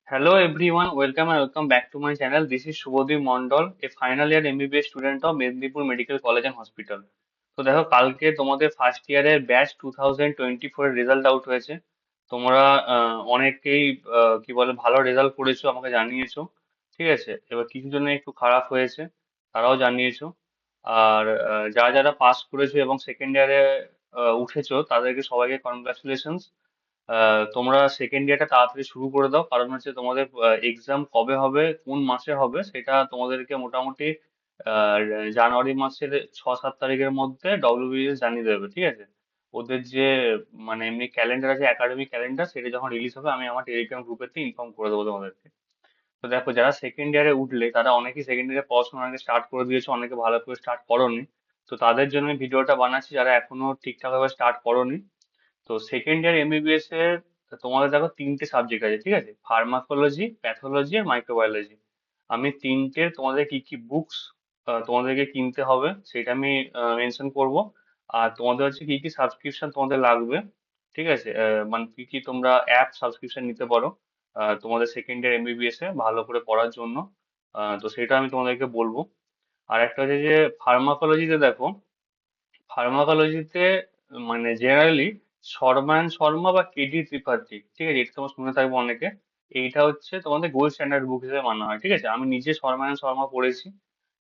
Hello everyone, welcome back to my channel. This is Shubhodip Mondol, a final year MBBS student of Mednipur Medical College and Hospital. তো দেখো কালকে তোমাদের first ইয়ারের batch 2024 এর result out হয়েছে। তোমরা অনেকেই কি বলে ভালো রেজাল্ট করেছো, আমাকে জানিয়েছো। ঠিক আছে, এবার কিছু জন্য একটু খারাপ হয়েছে, তারাও জানিয়েছো। আর যারা যারা পাস করেছো এবং সেকেন্ড ইয়ারে উঠেছো তাদেরকে সবাইকে কনগ্রাচুলেশন। তোমরা সেকেন্ড ইয়ারটা তাড়াতাড়ি শুরু করে দাও, কারণ হচ্ছে তোমাদের এক্সাম কবে হবে, কোন মাসে হবে, সেটা তোমাদেরকে মোটামুটি আহ, জানুয়ারি মাসের 6-7 তারিখের মধ্যে ডব্লিউবিএস জানিয়ে দেবে। ঠিক আছে, ওদের যে মানে এমনি ক্যালেন্ডার আছে, একাডেমিক ক্যালেন্ডার, সেটা যখন রিলিজ হবে আমি আমার টেলিগ্রাম গ্রুপেতে ইনফর্ম করে দেবো তোমাদেরকে। তো দেখো, যারা সেকেন্ড ইয়ারে উঠলে তারা অনেকেই সেকেন্ড ইয়ারে পড়াশোনা আগে স্টার্ট করে দিয়েছো, অনেকে ভালো করে স্টার্ট করোনি। তো তাদের জন্য ভিডিওটা বানাচ্ছি, যারা এখনো ঠিকঠাক ভাবে স্টার্ট করোনি। তো সেকেন্ড ইয়ার এমবিবিএস এর তোমাদের দেখো তিনটে সাবজেক্ট আছে, ঠিক আছে? ফার্মাকোলজি, প্যাথোলজি আর মাইক্রোবায়োলজি। আমি তিনটের তোমাদের কি কি বুকস তোমাদেরকে কিনতে হবে সেটা আমি মেনশন করব। আর তোমাদের হচ্ছে কি কি সাবস্ক্রিপশন তোমাদের লাগবে, ঠিক আছে? মানে কি কি তোমরা অ্যাপ সাবস্ক্রিপশন নিতে পারো তোমাদের সেকেন্ড ইয়ার এমবিবিএস এ ভালো করে পড়ার জন্য। তো সেটা আমি তোমাদেরকে বলবো। আর একটা হচ্ছে যে ফার্মাকোলজিতে দেখো, ফার্মাকোলজিতে মানে জেনারেলি শর্মা শর্মা বা কেডি ত্রিপাঠী, ঠিক আছে, এটা তোমরা শুনে থাকবে অনেকে। এইটা হচ্ছে তোমাদের গোল্ড স্ট্যান্ডার্ড বুক হিসেবে মানা হয়, ঠিক আছে? আমি নিজে শর্মা শর্মা পড়েছি।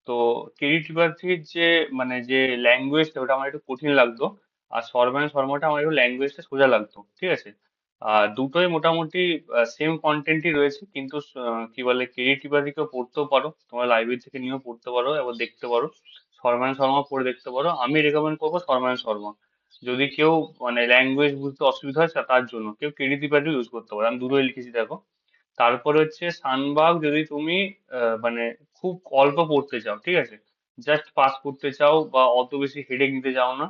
তো কেডি ত্রিপাঠীর যে মানে যে ল্যাঙ্গুয়েজটা ওটা আমার একটু কঠিন লাগতো, আর শর্মা শর্মাটা আমার একটু ল্যাঙ্গুয়েজটা সোজা লাগতো, ঠিক আছে? আর দুটোই মোটামুটি সেম কন্টেন্টই রয়েছে, কিন্তু কি বলে, কেডি ত্রিপাঠীকেও পড়তেও পারো, তোমরা লাইব্রেরি থেকে নিয়েও পড়তে পারো, এবার দেখতে পারো। শর্মা শর্মা পড়ে দেখতে পারো, আমি রেকমেন্ড করবো শর্মা শর্মা। যদি কেউ মানে ল্যাঙ্গুয়েজ বুঝতে অসুবিধা হয় তার জন্য কেউ কেডি ত্রিপাঠী ইউজ করতে পারে, আমি দুটোই লিখেছি দেখো। তারপরে হচ্ছে শানবাগ, যদি তুমি মানে খুব অল্প পড়তে চাও, ঠিক আছে, জাস্ট পাস করতে চাও বা অত বেশি হেডেক নিতে চাও না,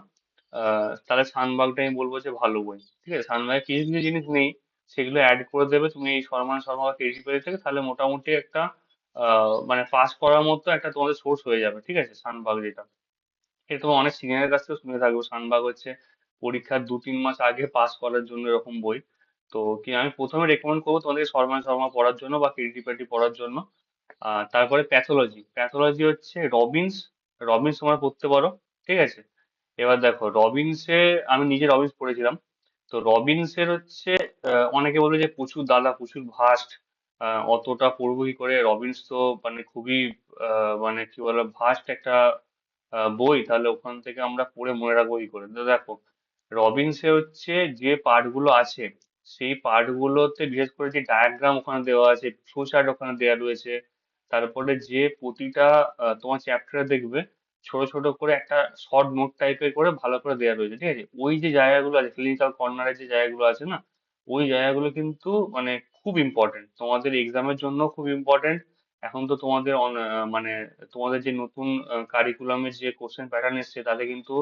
তাহলে শানবাগটা আমি বলবো যে ভালো বই। ঠিক আছে, শানবাগে কিছু কিছু জিনিস নেই, সেগুলো অ্যাড করে দেবে তুমি এই শর্মা শর্মা বা কেডি ত্রিপাঠী থেকে, তাহলে মোটামুটি একটা মানে পাস করার মতো একটা তোমাদের সোর্স হয়ে যাবে, ঠিক আছে, শানবাগ যেটা। এটা তোমার অনেক সিনিয়রের কাছ থেকে শুনে থাকবো, শানবাগ হচ্ছে পরীক্ষার 2-3 মাস আগে পাস করার জন্য এরকম বই। তো কি আমি প্রথমে রেকমেন্ড করবো তোমাদেরকে শর্মা শর্মা পড়ার জন্য বা কিরিটি প্যাটি পড়ার জন্য। তারপরে প্যাথোলজি, প্যাথোলজি হচ্ছে রবিনস, রবিনস তোমরা পড়তে পারো, ঠিক আছে? এবার দেখো রবিনসে, আমি নিজে রবিনস পড়েছিলাম। তো রবিনসের হচ্ছে অনেকে বলে যে প্রচুর দাদা, প্রচুর ভাস্ট, অতটা পড়বো কি করে, রবিনস তো মানে খুবই মানে কি বলে ভাস্ট একটা বই, তাহলে ওখান থেকে আমরা পড়ে মনে রাখবো কি করে? তো দেখো রবিনসে হচ্ছে যে পার্ট গুলো আছে, সেই পার্ট গুলোতে বিশেষ করে যে ডায়াগ্রাম ওখানে দেওয়া আছে, ফ্লো চার্ট ওখানে দেওয়া রয়েছে। তারপরে যে প্রতিটা তোমার চ্যাপ্টারে দেখবে ছোট ছোট করে একটা শর্ট নোট টাইপের করে ভালো করে দেওয়া রয়েছে, ঠিক আছে? ওই যে জায়গাগুলো আছে, ক্লিনিক্যাল কর্নারের যে জায়গাগুলো আছে না, ওই জায়গাগুলো কিন্তু মানে খুব ইম্পর্টেন্ট, তোমাদের এক্সামের জন্য খুব ইম্পর্টেন্ট। এখন তো তোমাদের মানে তোমাদের যে নতুন কারিকুলামের যে কোশ্চেন প্যাটার্ন এসছে, তাতে কিন্তু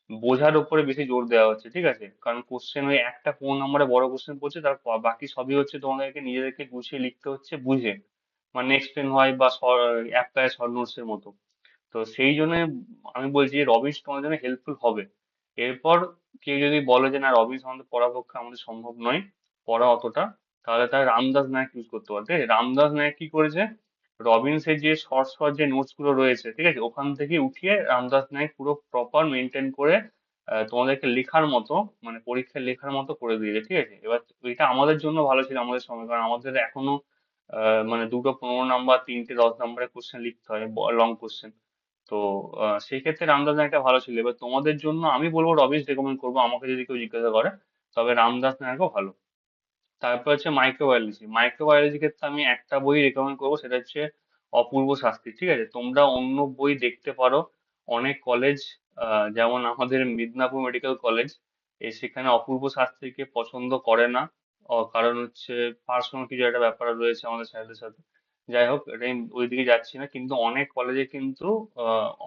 বোঝার উপরে বেশি জোর দেওয়া হচ্ছে, ঠিক আছে? কারণ কোশ্চেন ওই একটা 15 নম্বরে বড় কোশ্চেন পড়ছে, তার বাকি সবই হচ্ছে তোমাদেরকে নিজেদেরকে গুছিয়ে লিখতে হচ্ছে বুঝে, মানে এক্সপ্লেন হয় বা এক প্যারা শর্ট নোটস এর মতো। তো সেই জন্য আমি বলছি যে রবিনস তোমার জন্য হেল্পফুল হবে। এরপর কেউ যদি বলে যে না, রবিনস আমাদের পড়ার পক্ষে আমাদের সম্ভব নয় পড়া অতটা, তাহলে তার রামদাস নায়ক ইউজ করতে পারে, ঠিক আছে? রামদাস নায়ক কি করেছে, রবিনসের যে শর্ট শর্ট যে নোটস গুলো রয়েছে, ঠিক আছে, ওখান থেকে উঠিয়ে রামদাস নায়ক পুরো প্রপার মেনটেন করে তোমাদেরকে লেখার মতো, মানে পরীক্ষায় লেখার মতো করে দিয়েছে, ঠিক আছে? এবার এটা আমাদের জন্য ভালো ছিল আমাদের সময়, কারণ আমাদের এখনো মানে দুটো 15 নম্বর, তিনটে 10 নম্বরের কোশ্চেন লিখতে হয়, লং কোশ্চেন। তো সেই ক্ষেত্রে রামদাস নায়কটা ভালো ছিল। এবার তোমাদের জন্য আমি বলবো রবিনস রেকমেন্ড করবো, আমাকে যদি কেউ জিজ্ঞাসা করে, তবে রামদাস নায়কও ভালো। তারপর হচ্ছে মাইক্রোবায়োলজি, মাইক্রোবায়োলজি ক্ষেত্রে আমি একটা বই রেকমেন্ড করবো, সেটা হচ্ছে অপূর্ব শাস্ত্রী, ঠিক আছে? তোমরা অন্য বই দেখতে পারো, অনেক কলেজ যেমন আমাদের মিদনাপুর মেডিকেল কলেজ, সেখানে অপূর্ব শাস্ত্রীকে পছন্দ করে না। কারণ হচ্ছে পার্সোনাল কিছু একটা ব্যাপার রয়েছে আমাদের স্যারদের সাথে। যাই হোক, এটা আমি ওইদিকে যাচ্ছি না, কিন্তু অনেক কলেজে কিন্তু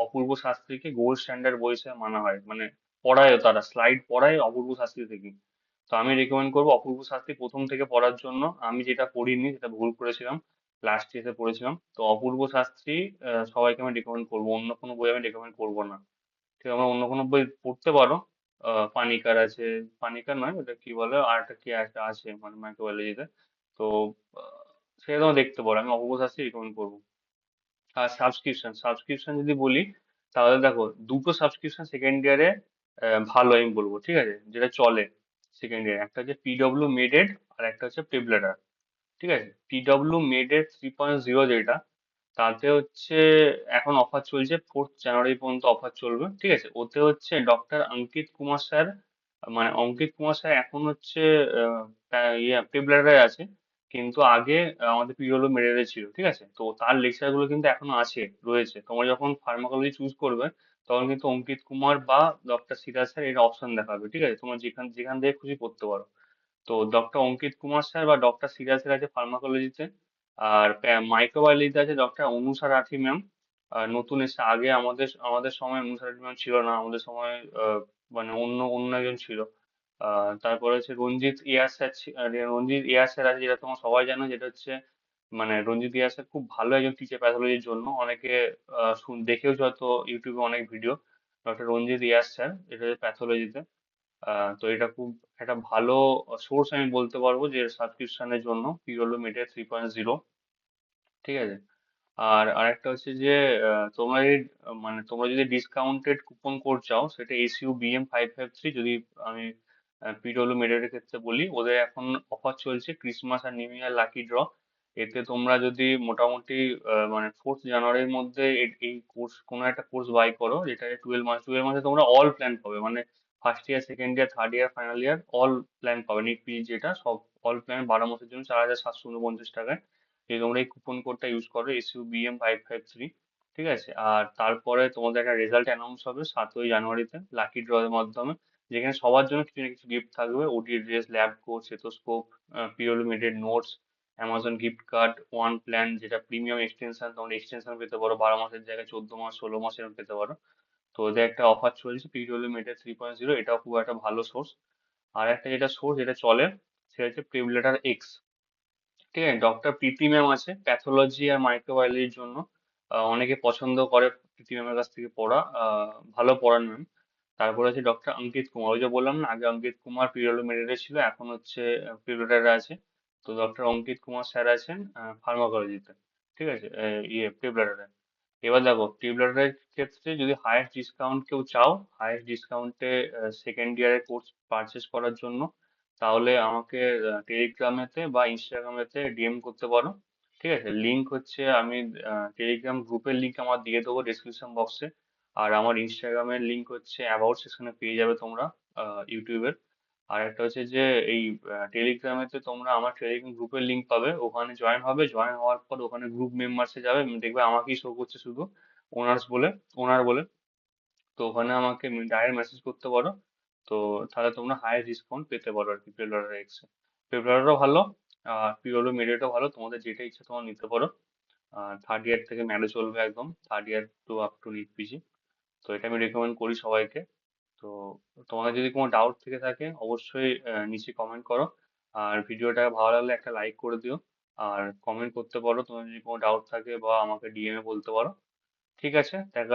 অপূর্ব শাস্ত্রীকে গোল্ড স্ট্যান্ডার্ড বই হিসেবে মানা হয়, মানে পড়ায়ও, তারা স্লাইড পড়ায় অপূর্ব শাস্ত্রী থেকে। তো আমি রেকমেন্ড করবো অপূর্ব শাস্ত্রী প্রথম থেকে পড়ার জন্য। আমি যেটা পড়িনি, যেটা ভুল করেছিলাম, লাস্ট ইয়ারে পড়েছিলাম। তো অপূর্ব শাস্ত্রী সবাইকে আমি রেকমেন্ড করবো, অন্য কোনো বই আমি রেকমেন্ড করবো না। ঠিক আছে, আমরা অন্য কোনো বই পড়তে পারো, পানিকার আছে, পানিকার নয়, ওটা কি বলে আর একটা কি একটা আছে মানে মাইক্রোবায়োলজিতে। তো সেটা তোমরা দেখতে পারো, আমি অপূর্ব শাস্ত্রী রিকমেন্ড করবো। আর সাবস্ক্রিপশন যদি বলি, তাহলে দেখো দুটো সাবস্ক্রিপশন সেকেন্ড ইয়ারে ভালো আমি বলবো, ঠিক আছে, যেটা চলে সেকেন্ড ইয়ারে, একটা হচ্ছে পিডব্লিউ মেডেড আর একটা হচ্ছে পেবলেটার। ঠিক আছে, পিডব্লিউ মেডেড 3.0 যেটা, তাতে হচ্ছে এখন অফার চলছে, 4th জানুয়ারি পর্যন্ত অফার চলবে। ঠিক আছে, ওতে হচ্ছে ডক্টর অঙ্কিত কুমার স্যার, মানে অঙ্কিত কুমার স্যার এখন হচ্ছে প্রিপেরারে আছে, কিন্তু আগে আমাদের পিডব্লিউ মেডেলে ছিল। ঠিক আছে, তো তার লেকচার গুলো কিন্তু এখনো আছে, রয়েছে। তোমরা যখন ফার্মাকোলজি চুজ করবে, তখন কিন্তু অঙ্কিত কুমার বা ডক্টর সিরাজ স্যার এর অপশন দেখাবে। ঠিক আছে, তোমরা যেখান যেখান থেকে খুশি পড়তে পারো। তো ডক্টর অঙ্কিত কুমার স্যার বা ডক্টর সিরাজের আছে ফার্মাকোলজিতে, আর মাইক্রোবায়োলজিতে আছে ডক্টর অনুষা রাঠি ম্যাম। নতুন এসে, আগে আমাদের আমাদের সময় অনুষা রাঠি ম্যাম ছিল না, আমাদের সময় মানে অন্য অন্য একজন ছিল। তারপরে হচ্ছে রঞ্জিত ইয়াস স্যার, রঞ্জিত ইয়াস স্যার আছে, যেটা তোমরা সবাই জানো, যেটা হচ্ছে মানে রঞ্জিত ইয়াস স্যার খুব ভালো একজন টিচার প্যাথোলজির জন্য, অনেকে দেখেওছো হয়তো ইউটিউবে অনেক ভিডিও। ডক্টর রঞ্জিত ইয়াস স্যার, এটা হচ্ছে প্যাথোলজিতে। তো এটা খুব একটা ভালো সোর্স আমি বলতে পারবো যে সাবস্ক্রিপশনের জন্য, পিরোলো মিডিয়া 3.0। ঠিক আছে, আর আরেকটা হচ্ছে যে তোমরা যদি মানে তোমরা যদি ডিসকাউন্টেড কুপন কোড চাও, সেটা SUBM553। যদি আমি পিডব্লিউ মেডেলের ক্ষেত্রে বলি, ওদের এখন অফার চলছে ক্রিসমাস আর নিউ ইয়ার লাকি ড্র। এতে তোমরা যদি মোটামুটি মানে 4th জানুয়ারির মধ্যে এই কোর্স, কোনো একটা কোর্স বাই করো, যেটা 12 মাসে তোমরা অল প্ল্যান পাবে, মানে first year, second year, third year, final year all plan পাবে, নিট পিজি যেটা, সব অল প্ল্যান 12 মাসের জন্য 4,749 টাকায়, যদি তোমরা এই কুপন কোডটা ইউজ করো, SUBM553। ঠিক আছে, আর তারপরে তোমাদের একটা রেজাল্ট অ্যানাউন্স হবে 7ই জানুয়ারিতে লাকি ড্র এর মাধ্যমে, যেখানে সবার জন্য কিছু না কিছু গিফট থাকবে: OT dress, lab coat, stethoscope, purely maded notes, Amazon gift card, one plan যেটা প্রিমিয়াম এক্সটেনশন, তোমরা এক্সটেনশন পেতে পারো, 12 মাসের জায়গায় 14 মাস, 16 মাস এরকম পেতে পারো। তো ওদের একটা অফার চলছে পিওরলি মেডেড 3.0, এটাও খুব একটা ভালো সোর্স। আর একটা যেটা সোর্স যেটা চলে, সেটা হচ্ছে প্রিভলেটার এক্স। ঠিক আছে, ডক্টর প্রীতি ম্যাম আছে প্যাথোলজি আর মাইক্রোবায়োলজির জন্য, অনেকে পছন্দ করে প্রীতি ম্যামের কাছ থেকে পড়া, ভালো পড়ান ম্যাম। তারপরে আছে ডক্টর অঙ্কিত কুমার, ওই যে বললাম না, আগে অঙ্কিত কুমার পিরিয়ড মেডিকেলে ছিল, এখন হচ্ছে পিরিয়ডারে আছে। তো ডক্টর অঙ্কিত কুমার স্যার আছেন ফার্মাকোলজিতে। ঠিক আছে, পিরিয়ডারে। এবার দেখো টিউবলারের ক্ষেত্রে যদি হায়েস্ট ডিসকাউন্ট কেউ চাও, হায়েস্ট ডিসকাউন্টে সেকেন্ড ইয়ারের কোর্স পারচেস করার জন্য, তাহলে আমাকে টেলিগ্রামেতে বা ইনস্টাগ্রামেতে ডিএম করতে পারো। ঠিক আছে, লিংক হচ্ছে আমি টেলিগ্রাম গ্রুপের লিংক আমার দিয়ে দেবো ডেসক্রিপশন বক্সে। আর আমার ইনস্টাগ্রামের লিংক হচ্ছে অ্যাবাউট সেকশনে পেয়ে যাবে তোমরা, ইউটিউবের। আর একটা হচ্ছে যে এই টেলিগ্রামেতে তোমরা আমার টেলিগ্রাম গ্রুপের লিংক পাবে, ওখানে জয়েন হবে, জয়েন হওয়ার পর ওখানে গ্রুপ মেম্বার্সে যাবে, দেখবে আমাকেই শো করছে শুধু ওনার্স বলে, ওনার বলে। তো ওখানে আমাকে ডাইরেক্ট মেসেজ করতে পারো। তো তাহলে তোমরা হাই ডিসকাউন্ট পেতে পারো আর কি পেপার এক্সে। পেপারও ভালো, আর পিওলো মেরিটও ভালো, তোমাদের যেটা ইচ্ছা তোমরা নিতে পারো। আর থার্ড ইয়ার থেকে ম্যানেজ চলবে একদম, third year to up to NEET PG. তো এটা আমি রেকমেন্ড করি সবাইকে। তো তোমাদের যদি কোনো ডাউট থেকে থাকে, অবশ্যই নিচে কমেন্ট করো। আর ভিডিওটা ভালো লাগলে একটা লাইক করে দিও। আর কমেন্ট করতে পারো তোমার যদি কোনো ডাউট থাকে, বা আমাকে ডিএম এ বলতে পারো। ঠিক আছে, দেখা